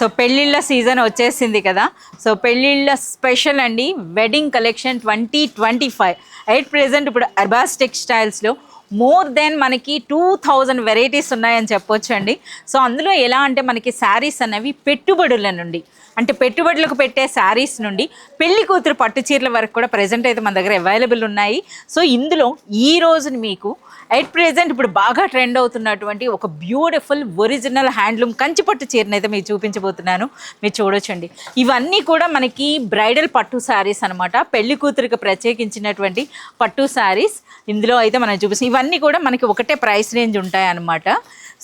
So పెళ్ళిళ్ళ season వచ్చేసింది కదా. సో పెళ్ళిళ్ళ స్పెషల్ అండి వెడ్డింగ్ కలెక్షన్ 2025 ఎట్ ప్రెజెంట్ ఇప్పుడు అర్బాస్ టెక్స్టైల్స్లో మోర్ దెన్ మనకి 2000 వెరైటీస్ ఉన్నాయని చెప్పొచ్చు అండి. సో అందులో ఎలా అంటే మనకి శారీస్ అనేవి పెట్టుబడుల నుండి అంటే పెట్టుబడులకు పెట్టే శారీస్ నుండి పెళ్లి కూతురు పట్టు చీరల వరకు కూడా ప్రజెంట్ అయితే మన దగ్గర అవైలబుల్ ఉన్నాయి. సో ఇందులో ఈ రోజుని మీకు ఎట్ ప్రెజెంట్ ఇప్పుడు బాగా ట్రెండ్ అవుతున్నటువంటి ఒక బ్యూటిఫుల్ ఒరిజినల్ హ్యాండ్లూమ్ కంచిపట్టు చీరని అయితే మీకు చూపించబోతున్నాను. మీరు చూడొచ్చండి. ఇవన్నీ కూడా మనకి బ్రైడల్ పట్టు శారీస్ అనమాట. పెళ్లి కూతురికి ప్రత్యేకించినటువంటి పట్టు శారీస్ ఇందులో అయితే మనం చూపిస్తాం. ఇవన్నీ కూడా మనకి ఒకటే ప్రైస్ రేంజ్ ఉంటాయి అన్నమాట.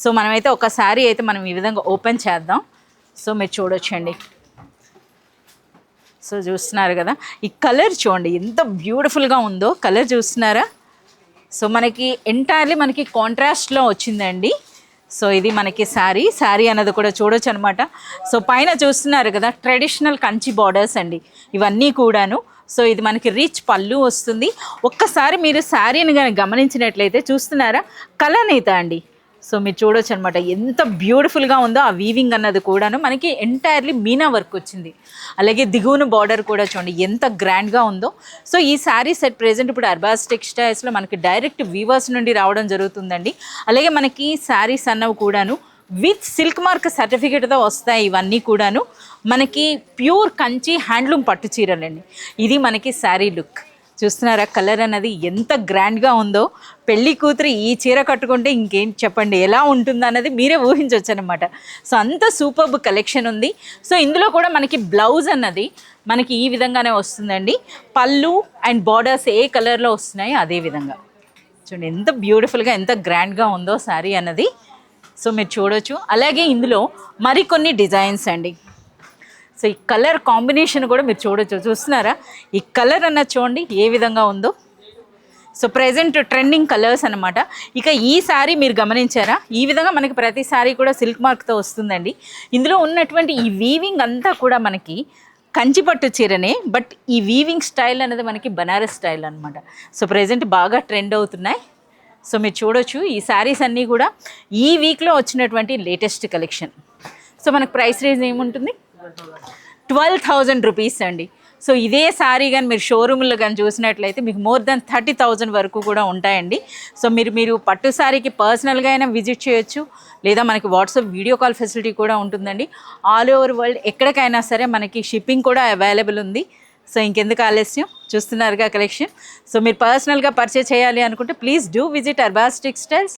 సో మనమైతే ఒక శారీ అయితే మనం ఈ విధంగా ఓపెన్ చేద్దాం. సో మీరు చూడొచ్చండి. సో చూస్తున్నారు కదా, ఈ కలర్ చూడండి ఎంత బ్యూటిఫుల్గా ఉందో. కలర్ చూస్తున్నారా? సో మనకి ఎంటైర్లీ మనకి కాంట్రాస్ట్లో వచ్చిందండి. సో ఇది మనకి శారీ అన్నది కూడా చూడొచ్చు అనమాట. సో పైన చూస్తున్నారు కదా ట్రెడిషనల్ కంచి బార్డర్స్ అండి ఇవన్నీ కూడాను. సో ఇది మనకి రిచ్ పళ్ళు వస్తుంది. ఒక్కసారి మీరు శారీని కానీ గమనించినట్లయితే చూస్తున్నారా కలర్ నేత అండి. సో మీరు చూడొచ్చు అనమాట ఎంత బ్యూటిఫుల్గా ఉందో. ఆ వీవింగ్ అన్నది కూడాను మనకి ఎంటైర్లీ మీనా వర్క్ వచ్చింది. అలాగే దిగువన బార్డర్ కూడా చూడండి ఎంత గ్రాండ్గా ఉందో. సో ఈ శారీ సెట్ ప్రెజెంట్ ఇప్పుడు అర్బాస్ టెక్స్టైల్స్లో మనకి డైరెక్ట్ వీవర్స్ నుండి రావడం జరుగుతుందండి. అలాగే మనకి శారీస్ అన్నవి కూడాను విత్ సిల్క్ మార్క్ సర్టిఫికేట్తో వస్తాయి. ఇవన్నీ కూడాను మనకి ప్యూర్ కంచి హ్యాండ్లూమ్ పట్టు చీరలండి. ఇది మనకి శారీ లుక్ చూస్తున్నారా? కలర్ అన్నది ఎంత గ్రాండ్గా ఉందో. పెళ్లి కూతురు ఈ చీర కట్టుకుంటే ఇంకేం చెప్పండి ఎలా ఉంటుందో అన్నది మీరే ఊహించవచ్చు అనమాట. సో అంత సూపర్బ్ కలెక్షన్ ఉంది. సో ఇందులో కూడా మనకి బ్లౌజ్ అన్నది మనకి ఈ విధంగానే వస్తుందండి. పళ్ళు అండ్ బార్డర్స్ ఏ కలర్లో వస్తున్నాయో అదే విధంగా చూడండి ఎంత బ్యూటిఫుల్గా ఎంత గ్రాండ్గా ఉందో శారీ అన్నది. సో మీరు చూడొచ్చు. అలాగే ఇందులో మరికొన్ని డిజైన్స్ అండి. సో ఈ కలర్ కాంబినేషన్ కూడా మీరు చూస్తున్నారా? ఈ కలర్ అన్నది చూడండి ఏ విధంగా ఉందో. సో ప్రెజెంట్ ట్రెండింగ్ కలర్స్ అనమాట. ఇక ఈ శారీ మీరు గమనించారా? ఈ విధంగా మనకి ప్రతి శారీ కూడా సిల్క్ మార్క్తో వస్తుందండి. ఇందులో ఉన్నటువంటి ఈ వీవింగ్ అంతా కూడా మనకి కంచిపట్టు చీరనే, బట్ ఈ వీవింగ్ స్టైల్ అనేది మనకి బనారస్ స్టైల్ అనమాట. సో ప్రెజెంట్ బాగా ట్రెండ్ అవుతున్నాయి. సో మీరు చూడొచ్చు ఈ శారీస్ అన్నీ కూడా ఈ వీక్లో వచ్చినటువంటి లేటెస్ట్ కలెక్షన్. సో మనకు ప్రైస్ రేంజ్ ఏముంటుంది? 12,000 రూపీస్ అండి. సో ఇదే శారీ కానీ మీరు షోరూమ్లో కానీ చూసినట్లయితే మీకు మోర్ దెన్ 30,000 వరకు కూడా ఉంటాయండి. సో మీరు పట్టు శారీకి పర్సనల్గా అయినా విజిట్ చేయొచ్చు, లేదా మనకి వాట్సాప్ వీడియో కాల్ ఫెసిలిటీ కూడా ఉంటుందండి. ఆల్ ఓవర్ వరల్డ్ ఎక్కడికైనా సరే మనకి షిప్పింగ్ కూడా అవైలబుల్ ఉంది. సో ఇంకెందుకు ఆలస్యం, చూస్తున్నారుగా కలెక్షన్. సో మీరు పర్సనల్గా పర్చేస్ చేయాలి అనుకుంటే please do visit Arbaz textiles,